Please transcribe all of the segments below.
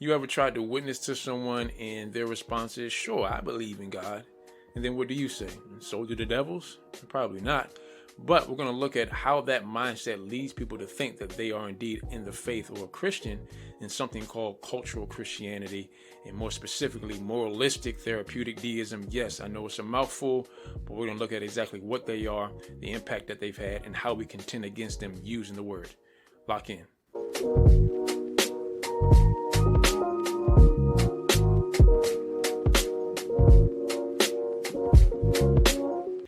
You ever tried to witness to someone and their response is, sure, I believe in God. And then what do you say? So do the devils? Probably not. But we're going to look at how that mindset leads people to think that they are indeed in the faith or a Christian in something called cultural Christianity, and more specifically, moralistic therapeutic deism. Yes, I know it's a mouthful, but we're going to look at exactly what they are, the impact that they've had, and how we contend against them using the word. Lock in.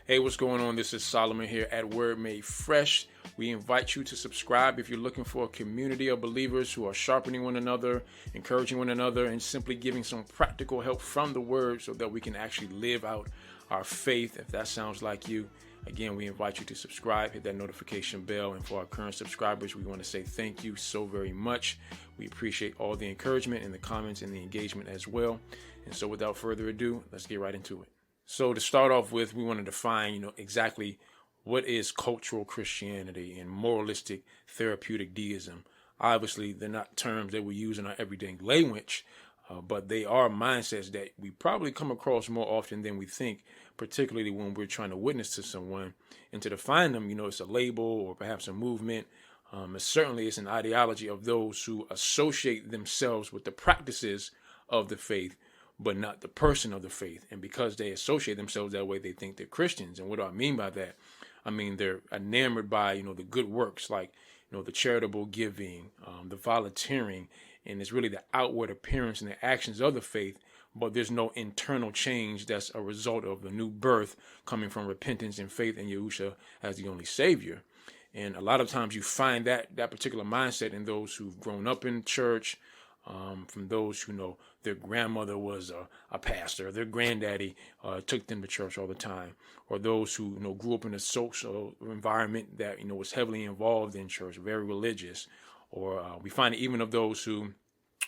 Hey, what's going on? This is Solomon here at Word Made Fresh. We invite you to subscribe if you're looking for a community of believers who are sharpening one another, encouraging one another, and simply giving some practical help from the Word so that we can actually live out our faith. If that sounds like you, again, we invite you to subscribe, hit that notification bell. And for our current subscribers, we want to say thank you so very much. We appreciate all the encouragement and the comments and the engagement as well. And so without further ado, let's get right into it. So to start off with, we want to define, exactly what is cultural Christianity and moralistic therapeutic deism. Obviously, they're not terms that we use in our everyday language, but they are mindsets that we probably come across more often than we think, particularly when we're trying to witness to someone. And to define them, it's a label or perhaps a movement. Certainly, it's an ideology of those who associate themselves with the practices of the faith, but not the person of the faith. And because they associate themselves that way, they think they're Christians. And what do I mean by that? I mean, they're enamored by, the good works, like, the charitable giving, the volunteering, and it's really the outward appearance and the actions of the faith, but there's no internal change that's a result of the new birth coming from repentance and faith in Yahushua as the only Savior. And a lot of times you find that particular mindset in those who've grown up in church, from those who their grandmother was a pastor, their granddaddy took them to church all the time, or those who grew up in a social environment that was heavily involved in church, very religious, or we find it even of those who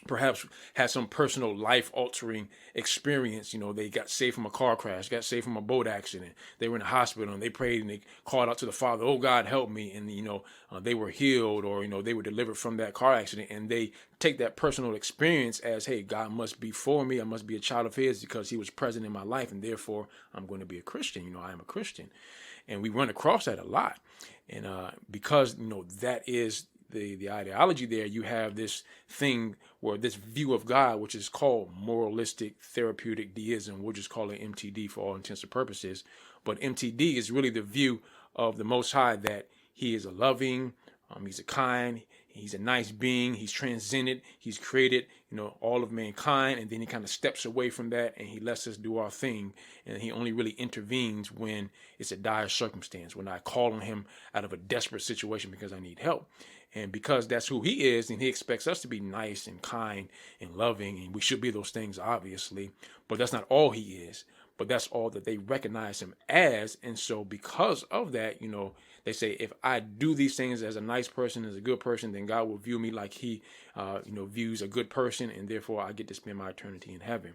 perhaps had some personal life-altering experience. They got saved from a car crash, got saved from a boat accident. They were in the hospital and they prayed and they called out to the Father, "Oh God, help me!" And they were healed, or they were delivered from that car accident. And they take that personal experience as, "Hey, God must be for me. I must be a child of His because He was present in my life, and therefore I'm going to be a Christian. I am a Christian." And we run across that a lot, and because that is the ideology there, you have this thing where this view of God, which is called moralistic therapeutic deism, we'll just call it MTD for all intents and purposes. But MTD is really the view of the Most High, that He is a loving, He's a kind, He's a nice being, He's transcended, He's created, all of mankind, and then He kind of steps away from that and He lets us do our thing. And He only really intervenes when it's a dire circumstance, when I call on Him out of a desperate situation because I need help. And because that's who He is, and He expects us to be nice and kind and loving, and we should be those things, obviously, but that's not all He is. But that's all that they recognize Him as. And so because of that, they say, if I do these things as a nice person, as a good person, then God will view me like He, views a good person, and therefore I get to spend my eternity in heaven.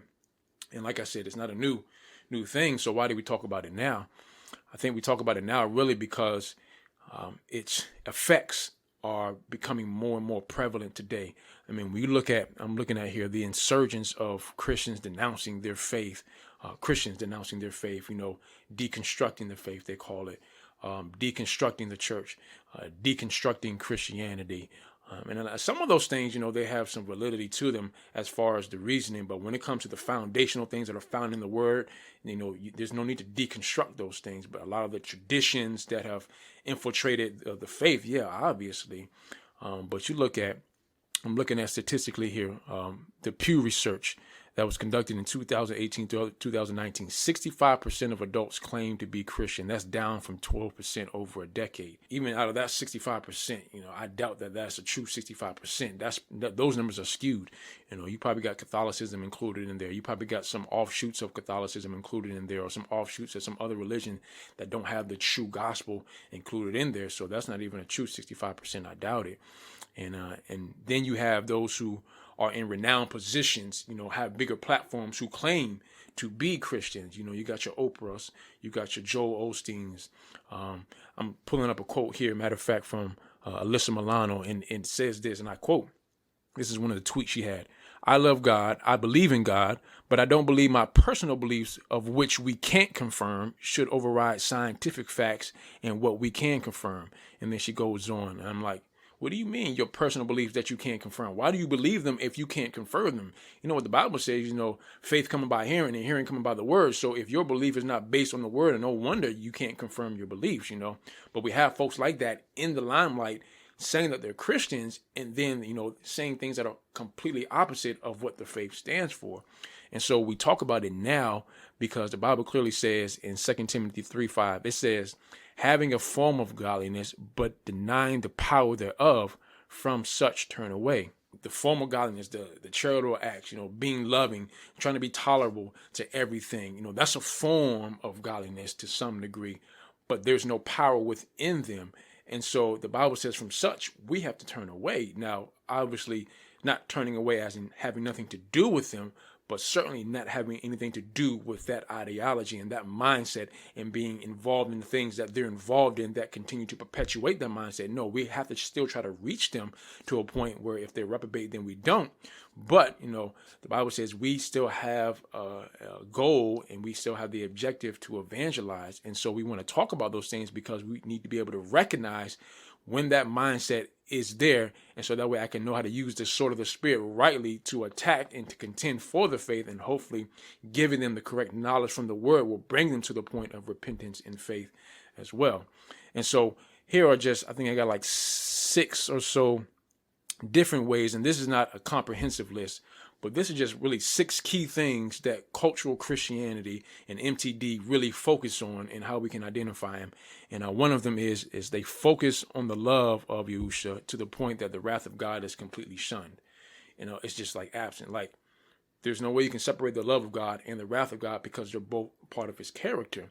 And like I said, it's not a new thing. So why do we talk about it now? I think we talk about it now really because its effects are becoming more and more prevalent today. I mean, I'm looking at here, the insurgence of Christians denouncing their faith, deconstructing the faith, they call it, deconstructing the church, deconstructing Christianity. And some of those things, they have some validity to them as far as the reasoning. But when it comes to the foundational things that are found in the Word, there's no need to deconstruct those things. But a lot of the traditions that have infiltrated the faith, yeah, obviously. But I'm looking at statistically here, the Pew Research that was conducted in 2018 to 2019, 65% of adults claim to be Christian. That's down from 12% over a decade. Even out of that 65%, I doubt that that's a true 65%. Those numbers are skewed. You probably got Catholicism included in there. You probably got some offshoots of Catholicism included in there, or some offshoots of some other religion that don't have the true gospel included in there. So that's not even a true 65%. I doubt it. And then you have those who are in renowned positions, have bigger platforms, who claim to be Christians. You got your Oprahs, you got your Joel Osteens. I'm pulling up a quote here, matter of fact, from Alyssa Milano, and it says this, and I quote, this is one of the tweets she had: I love God, I believe in God, but I don't believe my personal beliefs, of which we can't confirm, should override scientific facts and what we can confirm. And then she goes on, and I'm like, what do you mean your personal beliefs that you can't confirm? Why do you believe them if you can't confirm them? You know what the Bible says, faith coming by hearing and hearing coming by the word. So if your belief is not based on the word, no wonder you can't confirm your beliefs, But we have folks like that in the limelight saying that they're Christians and then, saying things that are completely opposite of what the faith stands for. And so we talk about it now because the Bible clearly says in 2 Timothy 3:5, it says, having a form of godliness, but denying the power thereof, from such turn away. The form of godliness, the charitable acts, being loving, trying to be tolerable to everything, that's a form of godliness to some degree, but there's no power within them. And so the Bible says from such, we have to turn away. Now, obviously, not turning away as in having nothing to do with them, but certainly not having anything to do with that ideology and that mindset and being involved in the things that they're involved in that continue to perpetuate that mindset. No, we have to still try to reach them to a point where if they reprobate, then we don't. But, the Bible says we still have a goal and we still have the objective to evangelize. And so we want to talk about those things because we need to be able to recognize when that mindset is there. And so that way I can know how to use the sword of the Spirit rightly to attack and to contend for the faith, and hopefully giving them the correct knowledge from the word will bring them to the point of repentance and faith as well. And so here are just, I think I got like 6 or so different ways, and this is not a comprehensive list, but this is just really 6 key things that cultural Christianity and MTD really focus on and how we can identify them. And one of them is they focus on the love of Yahusha to the point that the wrath of God is completely shunned. It's just like absent. Like there's no way you can separate the love of God and the wrath of God because they're both part of his character.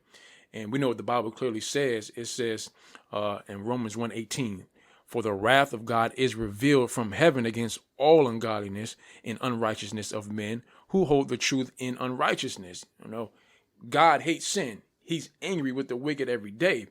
And we know what the Bible clearly says. It says in Romans 1:18, for the wrath of God is revealed from heaven against all ungodliness and unrighteousness of men who hold the truth in unrighteousness. God hates sin. He's angry with the wicked every day.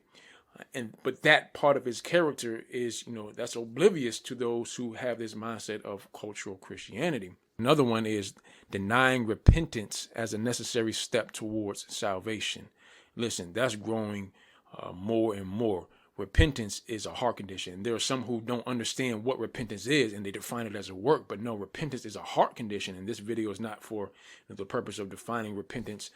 But that part of his character is, that's oblivious to those who have this mindset of cultural Christianity. Another one is denying repentance as a necessary step towards salvation. Listen, that's growing more and more. Repentance is a heart condition. There are some who don't understand what repentance is and they define it as a work, but no, repentance is a heart condition. And this video is not for the purpose of defining repentance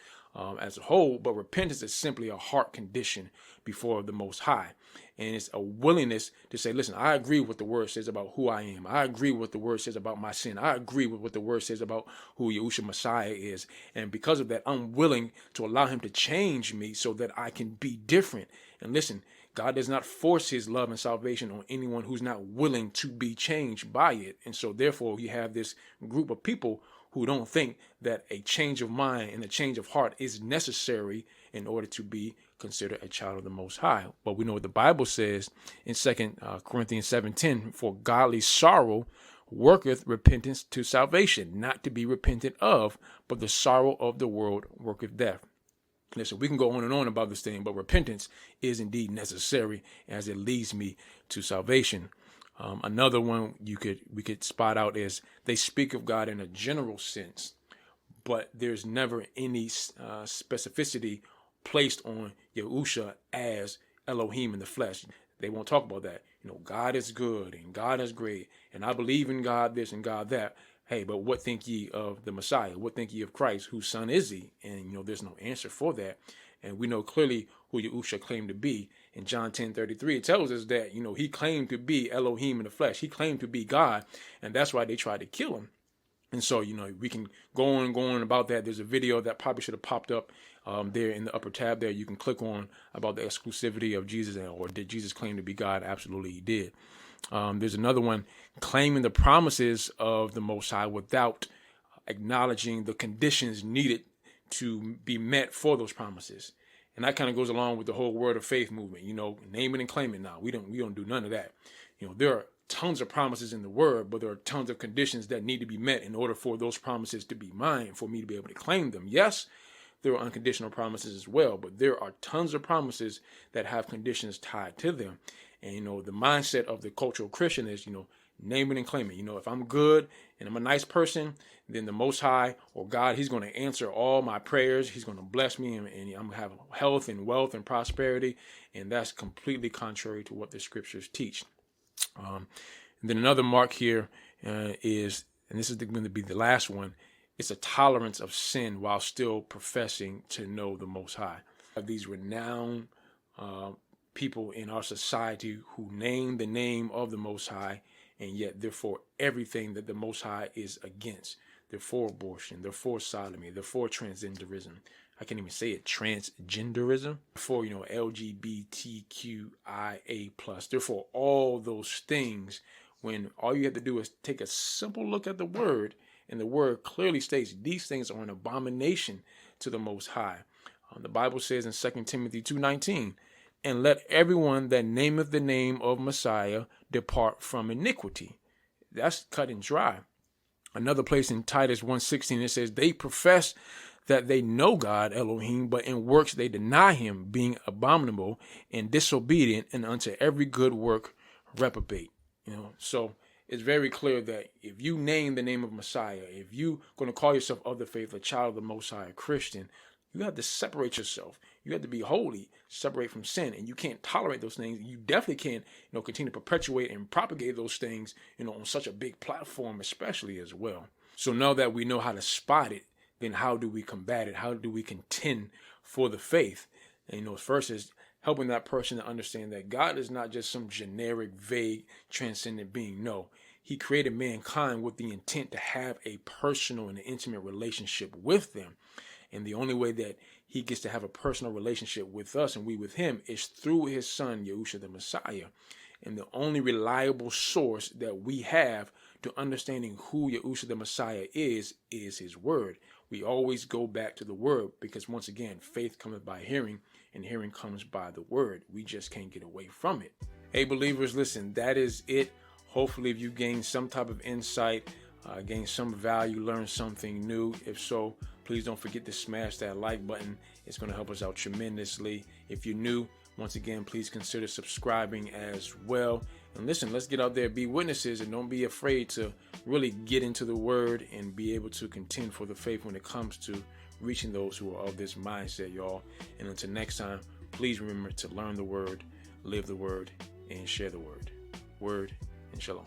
as a whole, but repentance is simply a heart condition before the Most High. And it's a willingness to say, listen, I agree with what the word says about who I am. I agree with what the word says about my sin. I agree with what the word says about who Yahushua Messiah is. And because of that, I'm willing to allow him to change me so that I can be different. And listen, God does not force his love and salvation on anyone who's not willing to be changed by it. And so therefore you have this group of people who don't think that a change of mind and a change of heart is necessary in order to be considered a child of the Most High. But we know what the Bible says in 2 Corinthians 7:10, for godly sorrow worketh repentance to salvation, not to be repented of, but the sorrow of the world worketh death. Listen, we can go on and on about this thing, but repentance is indeed necessary as it leads me to salvation. Another one we could spot out is they speak of God in a general sense, but there's never any specificity placed on Yahusha as Elohim in the flesh. They won't talk about that. God is good and God is great, and I believe in God this and God that. Hey, but what think ye of the Messiah? What think ye of Christ? Whose son is he? And, there's no answer for that. And we know clearly who Yahusha claimed to be. In John 10:33, it tells us that, he claimed to be Elohim in the flesh. He claimed to be God. And that's why they tried to kill him. And so, we can go on about that. There's a video that probably should have popped up there in the upper tab there. You can click on about the exclusivity of Jesus, or did Jesus claim to be God? Absolutely, he did. There's another one, claiming the promises of the Most High without acknowledging the conditions needed to be met for those promises. And that kind of goes along with the whole word of faith movement, name it and claim it now. We don't do none of that. There are tons of promises in the word, but there are tons of conditions that need to be met in order for those promises to be mine, for me to be able to claim them. Yes, there are unconditional promises as well, but there are tons of promises that have conditions tied to them. And, the mindset of the cultural Christian is, Name it and claim it. If I'm good and I'm a nice person, then the Most High or God, he's going to answer all my prayers. He's going to bless me and I'm going to have health and wealth and prosperity. And that's completely contrary to what the scriptures teach. And then another mark here is, and this is going to be the last one, it's a tolerance of sin while still professing to know the Most High. These renowned people in our society who name the name of the Most High, and yet they're for everything that the Most High is against. They're for abortion, they're for sodomy, they're for transgenderism. I can't even say it, transgenderism. For, LGBTQIA+. They're for all those things, when all you have to do is take a simple look at the word, and the word clearly states these things are an abomination to the Most High. The Bible says in 2 Timothy 2:19, and let everyone that nameth the name of Messiah depart from iniquity. That's cut and dry. Another place in Titus 1:16, it says, they profess that they know God, Elohim, but in works they deny him, being abominable and disobedient, and unto every good work reprobate. So it's very clear that if you name the name of Messiah, if you're going to call yourself of the faith, a child of the Most High, a Christian, you have to separate yourself. You have to be holy, separate from sin, and you can't tolerate those things. You definitely can't, continue to perpetuate and propagate those things, on such a big platform, especially as well. So now that we know how to spot it, then how do we combat it? How do we contend for the faith? And first is helping that person to understand that God is not just some generic, vague, transcendent being. No, he created mankind with the intent to have a personal and intimate relationship with them. And the only way that he gets to have a personal relationship with us and we with him is through his son, YWHW the Messiah. And the only reliable source that we have to understanding who YWHW the Messiah is his word. We always go back to the word because, once again, faith cometh by hearing and hearing comes by the word. We just can't get away from it. Hey, believers, listen, that is it. Hopefully, if you gained some type of insight, gained some value, learned something new. If so, please don't forget to smash that like button. It's going to help us out tremendously. If you're new, once again, please consider subscribing as well. And listen, let's get out there, be witnesses, and don't be afraid to really get into the word and be able to contend for the faith when it comes to reaching those who are of this mindset, y'all. And until next time, please remember to learn the word, live the word, and share the word. Word and shalom.